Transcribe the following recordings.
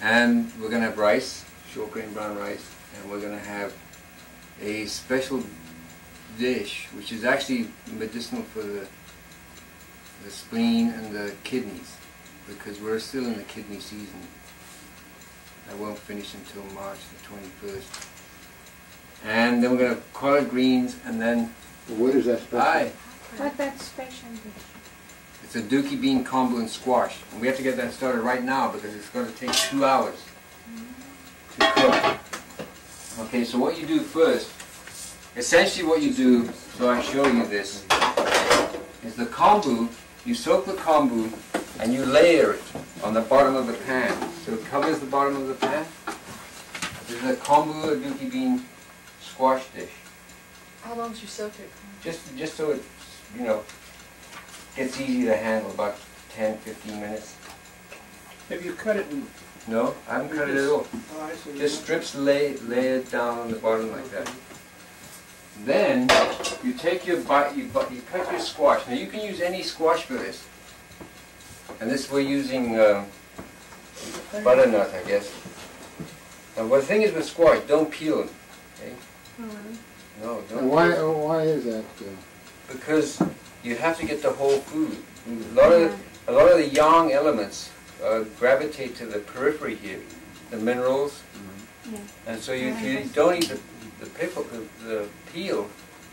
And we're going to have rice, short grain brown rice, and we're going to have a special dish which is actually medicinal for the spleen and the kidneys, because we're still in the kidney season. I won't finish until March the 21st. And then we're going to have collard greens, and then... What is that special? What's that special dish? It's a Aduki bean kombu and squash. And we have to get that started right now because it's going to take 2 hours to cook. Okay, so what you do first, essentially what you do, so I show you this, is the kombu, you soak the kombu and you layer it on the bottom of the pan. So it covers the bottom of the pan. This is a kombu Aduki bean squash dish. How long did you soak it? Just so it, you know, gets easy to handle, about 10-15 minutes. Have you cut it in? No, I haven't cut it at all. Oh, I see. Just strips layered down on the bottom like that. Then you take your you cut your squash. Now you can use any squash for this. And this we're using butternut, I guess. Now the thing is with squash, don't peel it. Okay? No, don't. And why is that? Because you have to get the whole food. A lot of the yang elements gravitate to the periphery here, the minerals, and so if you don't eat the peel,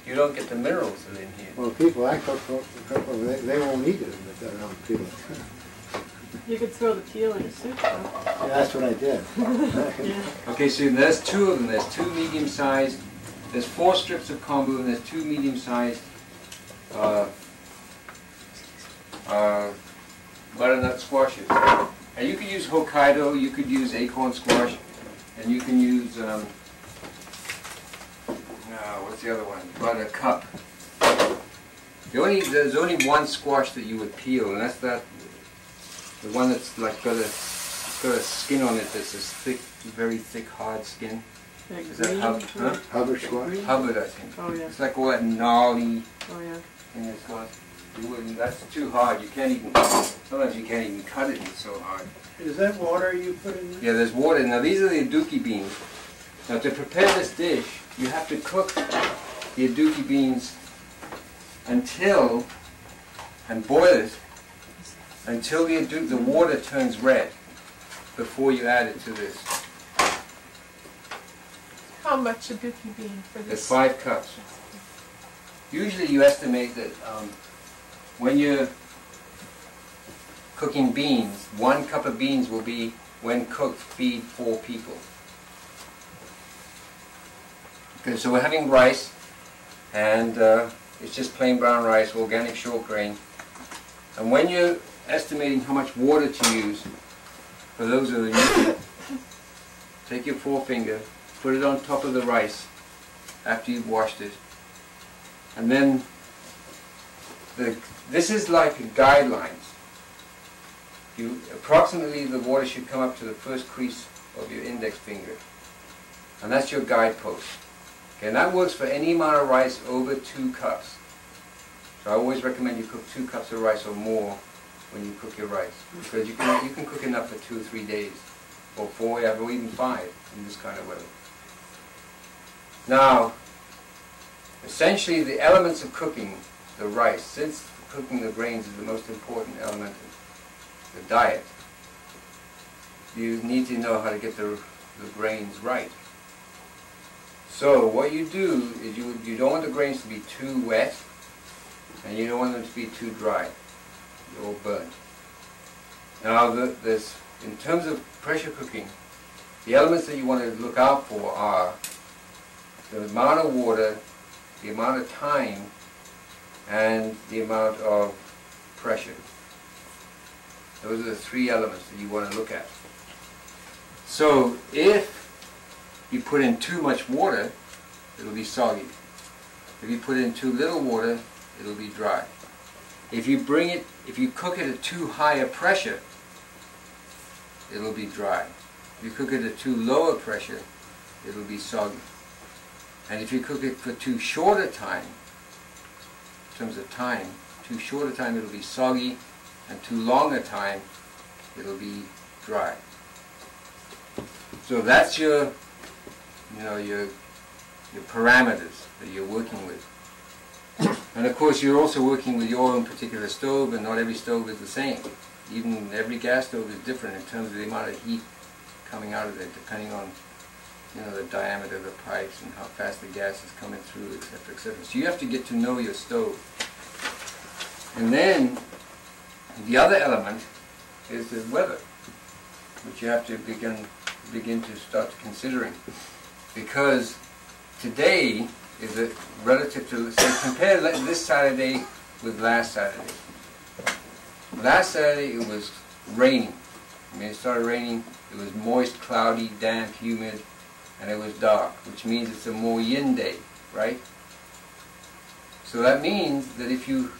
you don't get the minerals that are in here. Well, people I cook for, they won't eat it if they don't peel it. You could throw the peel in a soup, though. Yeah, that's what I did. Yeah. Okay, so there's 2 of them. There's 2 medium-sized. There's 4 strips of kombu, and there's 2 medium-sized butternut squashes. And you could use Hokkaido, you could use acorn squash, and you can use, what's the other one? Buttercup. There's only one squash that you would peel, and that's the one that's like got a skin on it that's this thick, very thick, hard skin. Is that Hubbard squash? Hubbard, I think. Oh, yeah. It's like all that gnarly Oh, yeah. thing that's got. You wouldn't. That's too hard. You can't even. Sometimes you can't even cut it. It's so hard. Is that water you put in there? Yeah, there's water. Now these are the Aduki beans. Now to prepare this dish, you have to cook the Aduki beans and boil it until the water turns red before you add it to this. How much Aduki bean for this? There's 5 cups. Usually you estimate that when you're cooking beans, 1 cup of beans will be, when cooked, feed 4 people. Okay, so we're having rice, and it's just plain brown rice, organic short grain. And when you're estimating how much water to use, for those of you, take your forefinger, put it on top of the rice after you've washed it, and then this is like guidelines. Approximately the water should come up to the first crease of your index finger, and that's your guidepost. Okay, and that works for any amount of rice over 2 cups. So I always recommend you cook 2 cups of rice or more when you cook your rice, because you can cook enough for 2 or 3 days, or 4, or even 5 in this kind of weather. Now, essentially the elements of cooking the rice, since cooking the grains is the most important element of the diet, you need to know how to get the grains right. So what you do is you don't want the grains to be too wet, and you don't want them to be too dry or burnt. Now in terms of pressure cooking, the elements that you want to look out for are the amount of water, the amount of time, and the amount of pressure. Those are the 3 elements that you want to look at. So if you put in too much water, it'll be soggy. If you put in too little water, it'll be dry. If you cook it at too high a pressure, it'll be dry. If you cook it at too low a pressure, it'll be soggy. And if you cook it for too short a time, in terms of time, too short a time it'll be soggy, and too long a time it'll be dry. So that's your, your parameters that you're working with. And of course you're also working with your own particular stove, and not every stove is the same. Even every gas stove is different in terms of the amount of heat coming out of it, depending on the diameter of the pipes and how fast the gas is coming through, etc., etc. So you have to get to know your stove. And then the other element is the weather, which you have to begin to start considering, because today is a relative to, say, compare this Saturday with last Saturday. Last Saturday it was raining. I mean, it started raining. It was moist, cloudy, damp, humid, and it was dark, which means it's a more yin day, right? So that means that if you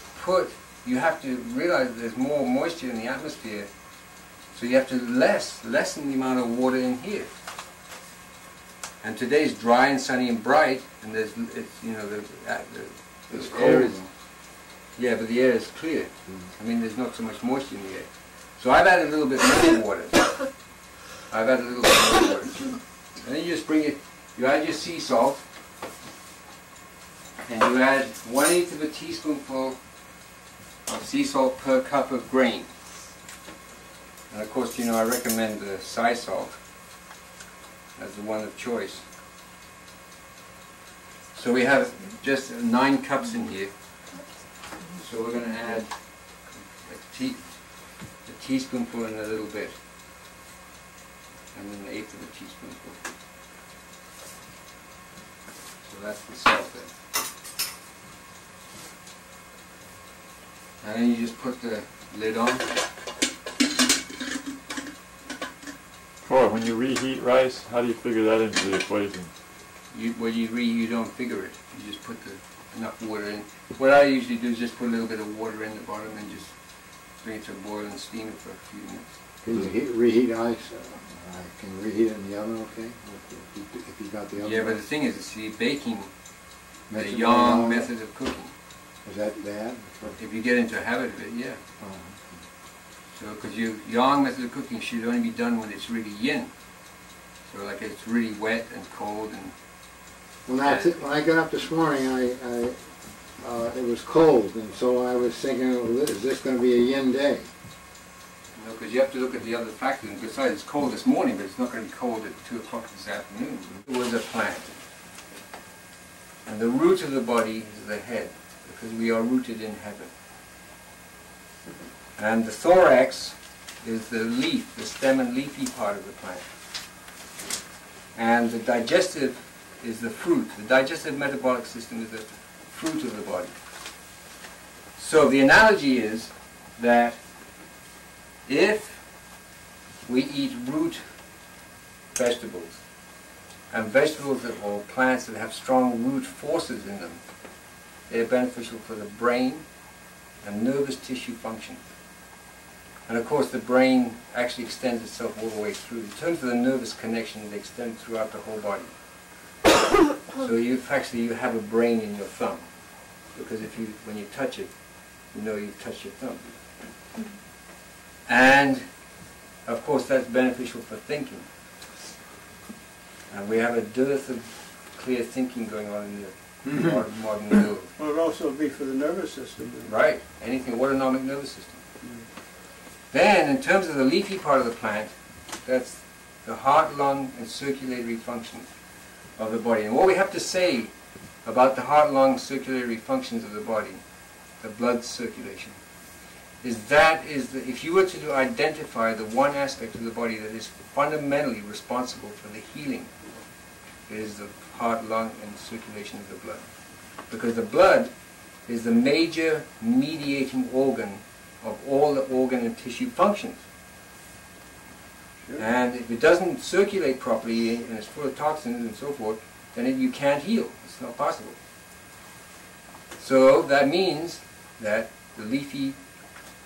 have to realize that there's more moisture in the atmosphere, so you have to lessen the amount of water in here. And today's dry and sunny and bright, and the air is, yeah, but the air is clear. I mean, there's not so much moisture in the air. So I've added a little bit more water. I've added a little bit more water. And then you just bring it, you add your sea salt, and you add 1/8 of a teaspoonful of sea salt per cup of grain. And of course, I recommend the sea salt as the one of choice. So we have just 9 cups in here. So we're going to add a teaspoonful and a little bit, and then 1/8 of a teaspoonful. So that's the salt there. And then you just put the lid on. Or when you reheat rice, how do you figure that into the equation? You don't figure it. You just put enough water in. What I usually do is just put a little bit of water in the bottom and just bring it to a boil and steam it for a few minutes. Can you reheat ice? Can you reheat it in the oven, okay? If you got the oven. Yeah, but the thing is, it's the baking, the Yang yang method of cooking. Is that bad? If you get into a habit of it, yeah. So, because your yang method of cooking should only be done when it's really yin. So, like it's really wet and cold and. When I got up this morning, it was cold, and so I was thinking, is this going to be a yin day? No, because you have to look at the other factors. And besides, it's cold this morning, but it's not going to be cold at 2 o'clock this afternoon. It was a plant. And the root of the body is the head, because we are rooted in heaven. And the thorax is the leaf, the stem and leafy part of the plant. And the digestive is the fruit. The digestive metabolic system is the fruit of the body. So the analogy is that if we eat root vegetables, and vegetables or plants that have strong root forces in them, they're beneficial for the brain and nervous tissue function. And of course the brain actually extends itself all the way through. In terms of the nervous connection, it extends throughout the whole body. So you have a brain in your thumb, because when you touch it, you've touched your thumb. And of course that's beneficial for thinking. And we have a dearth of clear thinking going on in the modern world. Well, it also be for the nervous system. Right, anything, autonomic nervous system. Then, in terms of the leafy part of the plant, that's the heart, lung, and circulatory functions of the body. And what we have to say about the heart, lung, circulatory functions of the body, the blood circulation, is if you were to identify the one aspect of the body that is fundamentally responsible for the healing, it is the heart, lung, and circulation of the blood. Because the blood is the major mediating organ of all the organ and tissue functions. Sure. And if it doesn't circulate properly and it's full of toxins and so forth, then you can't heal. It's not possible. So that means that the leafy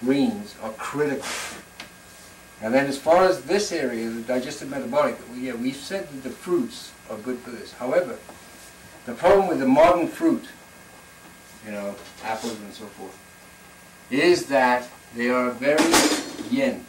greens are critical. And then as far as this area, the digestive metabolic, we've said that the fruits are good for this. However, the problem with the modern fruit, apples and so forth, is that they are very yin.